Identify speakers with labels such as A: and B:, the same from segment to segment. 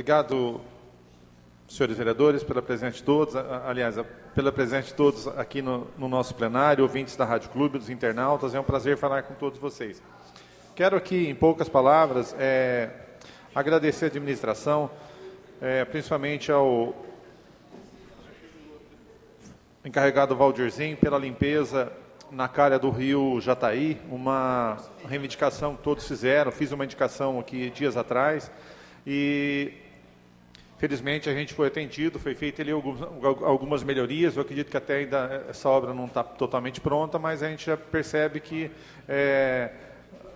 A: Obrigado, senhores vereadores, pela presença de todos, aliás, pela presença de todos aqui no nosso plenário, ouvintes da Rádio Clube, dos internautas. É um prazer falar com todos vocês. Quero aqui, em poucas palavras, agradecer a administração, principalmente ao encarregado Valdirzinho pela limpeza na calha do rio Jataí, uma reivindicação que todos fizeram. Fiz uma indicação aqui dias atrás e, felizmente, a gente foi atendido, foi feita ali algumas melhorias. Eu acredito que até ainda essa obra não está totalmente pronta, mas a gente já percebe que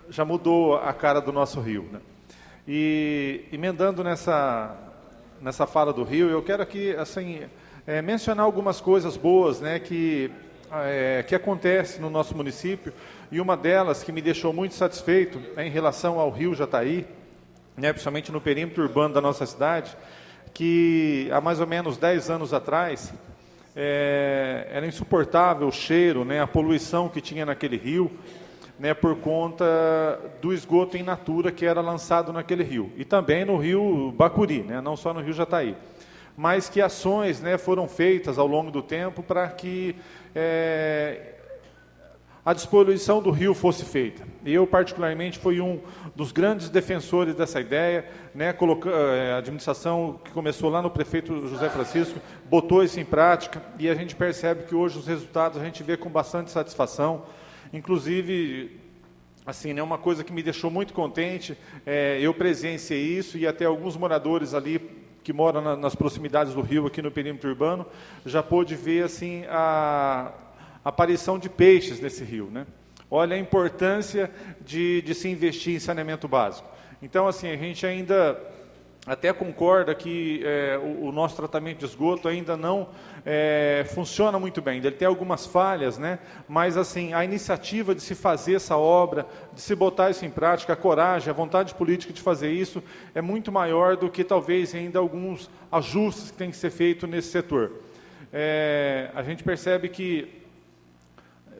A: já mudou a cara do nosso rio, né? E emendando nessa fala do rio, eu quero aqui assim, mencionar algumas coisas boas, né, que acontece no nosso município, e uma delas que me deixou muito satisfeito é em relação ao rio Jataí, né, principalmente no perímetro urbano da nossa cidade, que há mais ou menos 10 anos atrás era insuportável o cheiro, né, a poluição que tinha naquele rio, né, por conta do esgoto in natura que era lançado naquele rio, e também no rio Bacuri, né, não só no rio Jataí, mas que ações, né, foram feitas ao longo do tempo para que a despoluição do rio fosse feita. Eu, particularmente, fui um dos grandes defensores dessa ideia, né, a administração que começou lá no prefeito José Francisco, botou isso em prática, e a gente percebe que hoje os resultados a gente vê com bastante satisfação. Inclusive, assim, né, uma coisa que me deixou muito contente, eu presenciei isso, e até alguns moradores ali que moram nas proximidades do rio, aqui no perímetro urbano, já pôde ver assim, a aparição de peixes nesse rio, né? Olha a importância de se investir em saneamento básico. Então, assim, a gente ainda até concorda que o nosso tratamento de esgoto ainda não funciona muito bem. Ele tem algumas falhas, né? Mas assim, a iniciativa de se fazer essa obra, de se botar isso em prática, a coragem, a vontade política de fazer isso é muito maior do que talvez ainda alguns ajustes que têm que ser feitos nesse setor. A gente percebe que,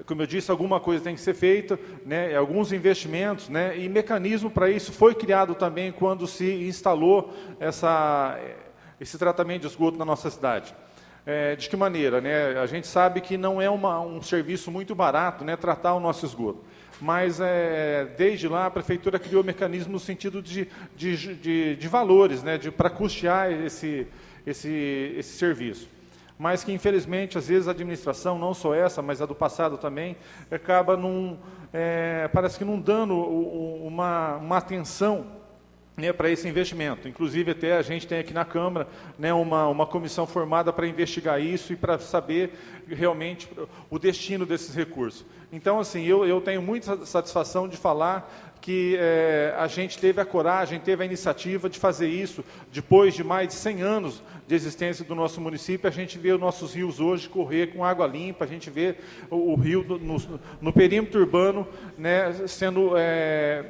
A: como eu disse, alguma coisa tem que ser feita, né, alguns investimentos, né, e mecanismo para isso foi criado também quando se instalou esse tratamento de esgoto na nossa cidade. De que maneira, né? A gente sabe que não é um serviço muito barato, né, tratar o nosso esgoto, mas desde lá a prefeitura criou mecanismo no sentido de valores, né, para custear esse serviço. Mas que, infelizmente, às vezes a administração, não só essa, mas a do passado também, acaba parece que não dando uma atenção, né, para esse investimento. Inclusive, até a gente tem aqui na Câmara, né, uma comissão formada para investigar isso e para saber realmente o destino desses recursos. Então, assim, eu tenho muita satisfação de falar que a gente teve a coragem, teve a iniciativa de fazer isso. Depois de mais de 100 anos de existência do nosso município, a gente vê os nossos rios hoje correr com água limpa, a gente vê o rio no perímetro urbano, né,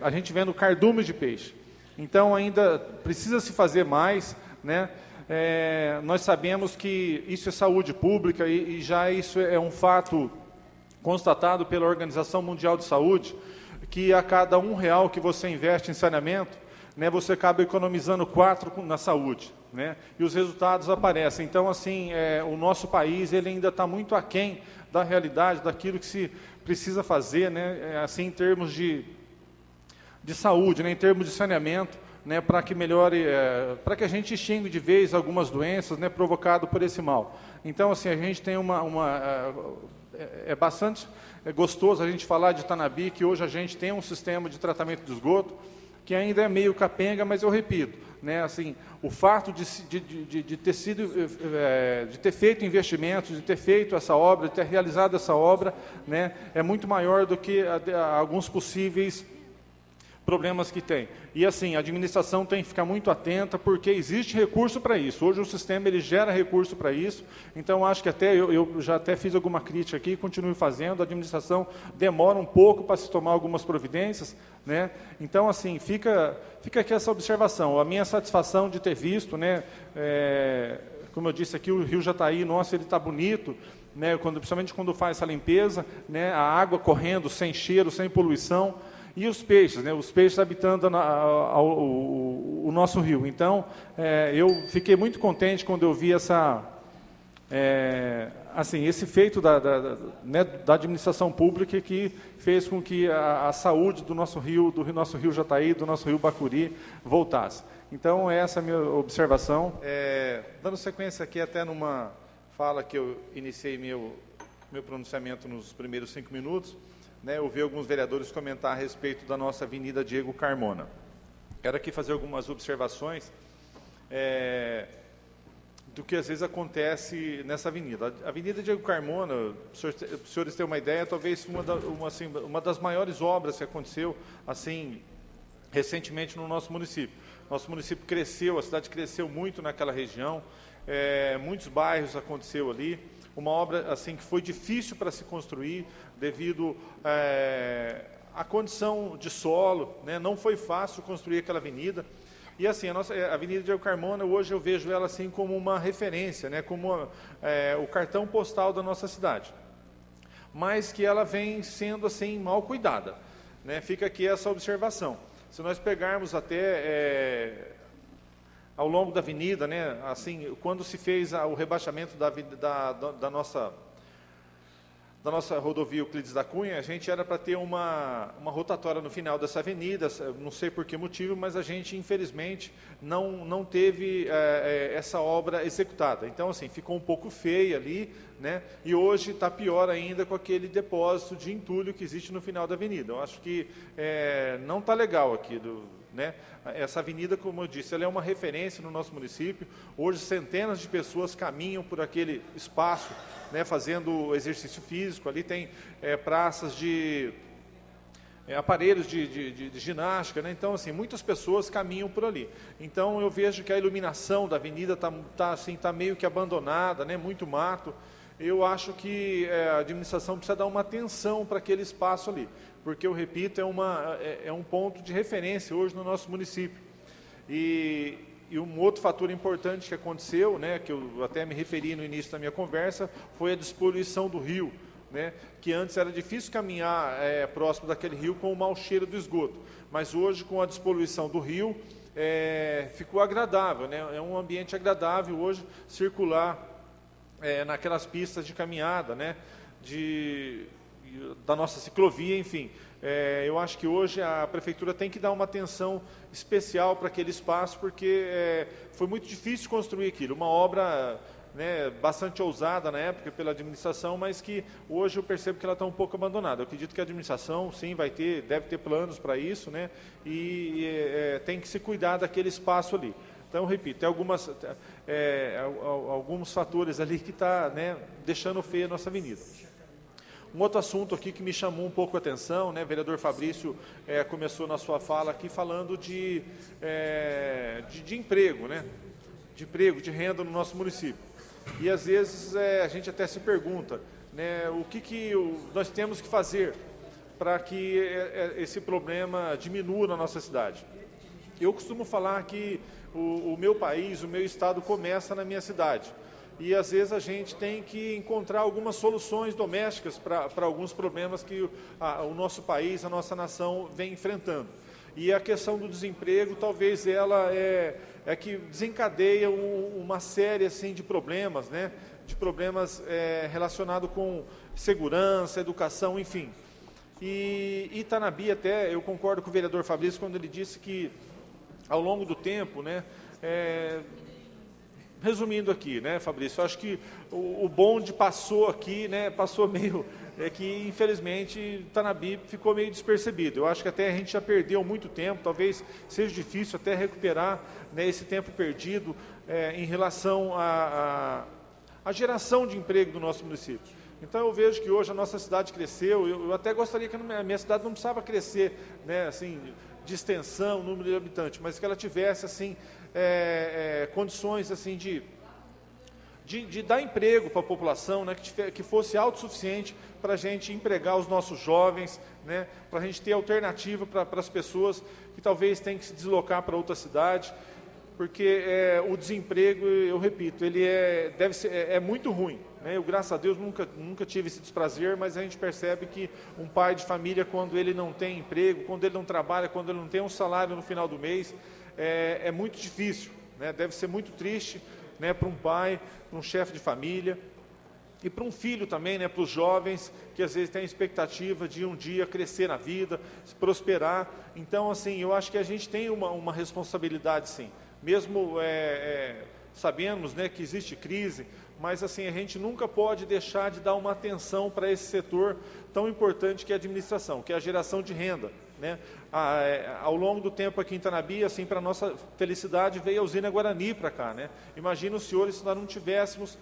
A: a gente vendo cardumes de peixe. Então, ainda precisa se fazer mais, né? Nós sabemos que isso é saúde pública e já isso é um fato constatado pela Organização Mundial de Saúde, que a cada R$1 que você investe em saneamento, né, você acaba economizando 4 na saúde, né? E os resultados aparecem. Então, assim, o nosso país ele ainda está muito aquém da realidade, daquilo que se precisa fazer, né, assim, em termos de saúde, né, em termos de saneamento, né, para que melhore, para que a gente extinga de vez algumas doenças, né, provocadas por esse mal. Então, assim, a gente tem bastante gostoso a gente falar de Tanabi, que hoje a gente tem um sistema de tratamento de esgoto que ainda é meio capenga, mas eu repito, né, assim, o fato de ter feito investimentos, de ter feito essa obra, de ter realizado essa obra, né, é muito maior do que alguns possíveis problemas que tem. E assim, a administração tem que ficar muito atenta, porque existe recurso para isso. Hoje o sistema ele gera recurso para isso, então acho que até eu já até fiz alguma crítica aqui, continuo fazendo, a administração demora um pouco para se tomar algumas providências, né? Então, assim, fica aqui essa observação, a minha satisfação de ter visto, né, como eu disse aqui, o rio Jataí, nossa, ele está bonito, né, principalmente quando faz essa limpeza, né, a água correndo, sem cheiro, sem poluição. e os peixes, né? Os peixes habitando o nosso rio. Então, eu fiquei muito contente quando eu vi assim, esse feito né, da administração pública que fez com que a saúde do nosso rio Jataí, do nosso rio Bacuri, voltasse. Então, essa é a minha observação. Dando sequência aqui até numa fala que eu iniciei meu pronunciamento nos primeiros 5 minutos, né, eu vi alguns vereadores comentar a respeito da nossa Avenida Diego Carmona. Quero aqui fazer algumas observações do que às vezes acontece nessa avenida. A Avenida Diego Carmona, para os senhores terem uma ideia, talvez uma das maiores obras que aconteceu assim recentemente no nosso município. Nosso município cresceu, a cidade cresceu muito naquela região, muitos bairros aconteceu ali. Uma obra assim que foi difícil para se construir devido à condição de solo, né? Não foi fácil construir aquela avenida. E assim, a nossa Avenida Diego Carmona, hoje eu vejo ela assim como uma referência, né? Como o cartão postal da nossa cidade. Mas que ela vem sendo assim mal cuidada, né? Fica aqui essa observação. Se nós pegarmos até ao longo da avenida, né, assim, quando se fez o rebaixamento da nossa rodovia Euclides da Cunha, a gente era para ter uma rotatória no final dessa avenida, não sei por que motivo, mas a gente, infelizmente, não teve essa obra executada. Então, assim, ficou um pouco feia ali, né, e hoje está pior ainda com aquele depósito de entulho que existe no final da avenida. Eu acho que não está legal aqui, né? Essa avenida, como eu disse, ela é uma referência no nosso município. Hoje centenas de pessoas caminham por aquele espaço, né, fazendo exercício físico. Ali tem praças de aparelhos de ginástica, né? Então, assim, muitas pessoas caminham por ali. Então, eu vejo que a iluminação da avenida tá meio que abandonada, né? Muito mato. Eu acho que a administração precisa dar uma atenção para aquele espaço ali, porque, eu repito, é um ponto de referência hoje no nosso município. E um outro fator importante que aconteceu, né, que eu até me referi no início da minha conversa, foi a despoluição do rio, né, que antes era difícil caminhar próximo daquele rio com o mau cheiro do esgoto, mas hoje, com a despoluição do rio, ficou agradável, né, é um ambiente agradável hoje circular naquelas pistas de caminhada, né, da nossa ciclovia, enfim. Eu acho que hoje a prefeitura tem que dar uma atenção especial para aquele espaço, porque foi muito difícil construir aquilo, uma obra, né, bastante ousada na época pela administração, mas que hoje eu percebo que ela está um pouco abandonada. Eu acredito que a administração, sim, deve ter planos para isso, né, e tem que se cuidar daquele espaço ali. Então, repito, tem alguns fatores ali que estão, né, deixando feia a nossa avenida. Um outro assunto aqui que me chamou um pouco a atenção, né, o vereador Fabrício começou na sua fala aqui falando de emprego, né, de renda no nosso município. E às vezes a gente até se pergunta, né, o que nós temos que fazer para que esse problema diminua na nossa cidade. Eu costumo falar que o meu país, o meu estado começa na minha cidade. E às vezes a gente tem que encontrar algumas soluções domésticas para alguns problemas que o nosso país, a nossa nação vem enfrentando. E a questão do desemprego, talvez ela é que desencadeia uma série assim, de problemas, né? De problemas relacionados com segurança, educação, enfim. E Itanabi, até, eu concordo com o vereador Fabrício quando ele disse que, ao longo do tempo, né, resumindo aqui, né, Fabrício, eu acho que o bonde passou aqui, né, passou meio, que infelizmente Itanabi ficou meio despercebido. Eu acho que até a gente já perdeu muito tempo, talvez seja difícil até recuperar, né, esse tempo perdido em relação à geração de emprego do nosso município. Então eu vejo que hoje a nossa cidade cresceu, eu até gostaria que a minha cidade não precisava crescer, né, assim, de extensão, número de habitantes, mas que ela tivesse assim, condições assim, de dar emprego para a população, né, que fosse autossuficiente para a gente empregar os nossos jovens, né, para a gente ter alternativa para as pessoas que talvez tenham que se deslocar para outra cidade, porque o desemprego, eu repito, ele é muito ruim. né? Eu, graças a Deus, nunca tive esse desprazer, mas a gente percebe que um pai de família, quando ele não tem emprego, quando ele não trabalha, quando ele não tem um salário no final do mês, é muito difícil, né? Deve ser muito triste, né, para um pai, para um chefe de família, e para um filho também, né, para os jovens que às vezes têm a expectativa de um dia crescer na vida, prosperar. Então, assim, eu acho que a gente tem uma responsabilidade, sim. Mesmo sabemos, né, que existe crise, mas assim, a gente nunca pode deixar de dar uma atenção para esse setor tão importante que é a administração, que é a geração de renda, né? Ao longo do tempo aqui em Itanabi, assim, para nossa felicidade, veio a usina Guarani para cá, né? Imagina os senhores se nós não tivéssemos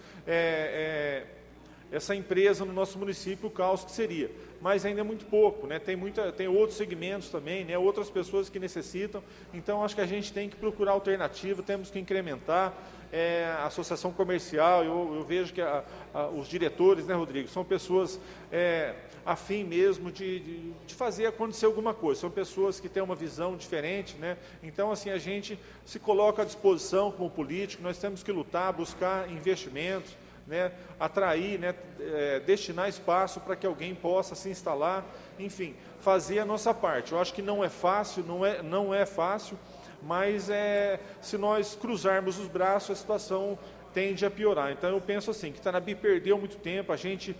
A: essa empresa no nosso município, o caos que seria. Mas ainda é muito pouco, né? Tem outros segmentos também, né? Outras pessoas que necessitam. Então, acho que a gente tem que procurar alternativa, temos que incrementar a associação comercial. Eu vejo que os diretores, né, Rodrigo, são pessoas afim mesmo de fazer acontecer alguma coisa. São pessoas que têm uma visão diferente, né? Então, assim, a gente se coloca à disposição como político, nós temos que lutar, buscar investimentos, né, atrair, né, destinar espaço para que alguém possa se instalar, enfim, fazer a nossa parte. Eu acho que não é fácil, não é fácil, mas se nós cruzarmos os braços, a situação tende a piorar. Então eu penso assim, que Itanabi perdeu muito tempo, a gente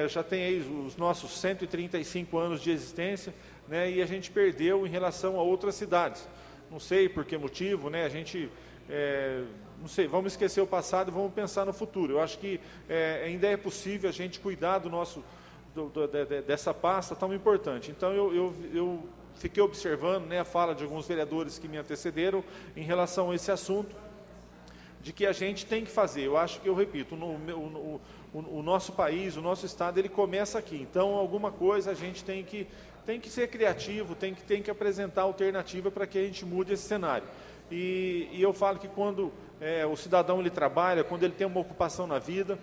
A: já tem aí os nossos 135 anos de existência, né, e a gente perdeu em relação a outras cidades. Não sei por que motivo, né, a gente... não sei, vamos esquecer o passado e vamos pensar no futuro. Eu acho que ainda é possível a gente cuidar dessa pasta tão importante. Então, eu fiquei observando, né, a fala de alguns vereadores que me antecederam em relação a esse assunto, de que a gente tem que fazer. Eu acho que, eu repito, o nosso país, o nosso estado, ele começa aqui. Então, alguma coisa a gente tem que ser criativo, tem que apresentar alternativa para que a gente mude esse cenário. E eu falo que quando o cidadão ele trabalha, quando ele tem uma ocupação na vida,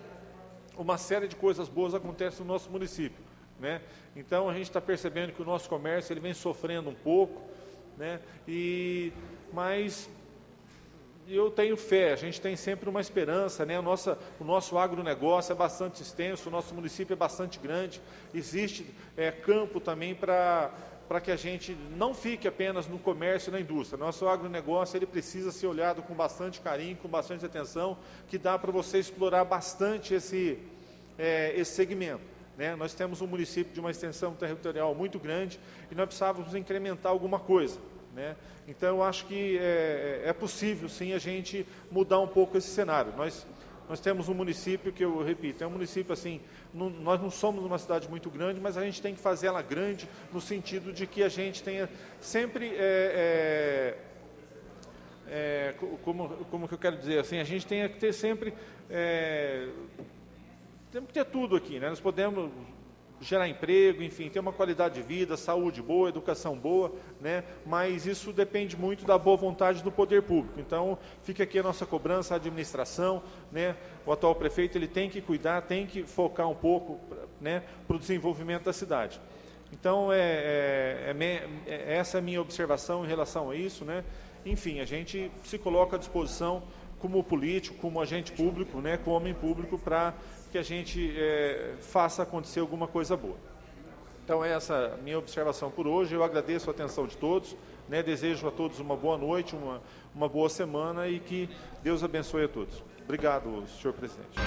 A: uma série de coisas boas acontecem no nosso município, né? Então a gente está percebendo que o nosso comércio ele vem sofrendo um pouco, né? Mas eu tenho fé, a gente tem sempre uma esperança, né? O nosso agronegócio é bastante extenso, o nosso município é bastante grande, existe campo também para que a gente não fique apenas no comércio e na indústria. Nosso agronegócio ele precisa ser olhado com bastante carinho, com bastante atenção, que dá para você explorar bastante esse segmento, né? Nós temos um município de uma extensão territorial muito grande e nós precisávamos incrementar alguma coisa, né? Então, eu acho que é possível, sim, a gente mudar um pouco esse cenário. Nós temos um município que, eu repito, é um município assim, nós não somos uma cidade muito grande, mas a gente tem que fazer ela grande no sentido de que a gente tenha sempre, como que eu quero dizer assim, a gente tem que ter sempre, temos que ter tudo aqui, né? Nós podemos gerar emprego, enfim, ter uma qualidade de vida, saúde boa, educação boa, né? Mas isso depende muito da boa vontade do poder público. Então, fica aqui a nossa cobrança à administração, né? O atual prefeito ele tem que cuidar, tem que focar um pouco, né, para o desenvolvimento da cidade. Então, essa é a minha observação em relação a isso, né? Enfim, a gente se coloca à disposição como político, como agente público, né, como homem público, para que a gente faça acontecer alguma coisa boa. Então, essa é a minha observação por hoje. Eu agradeço a atenção de todos, né, desejo a todos uma boa noite, uma boa semana e que Deus abençoe a todos. Obrigado, senhor presidente.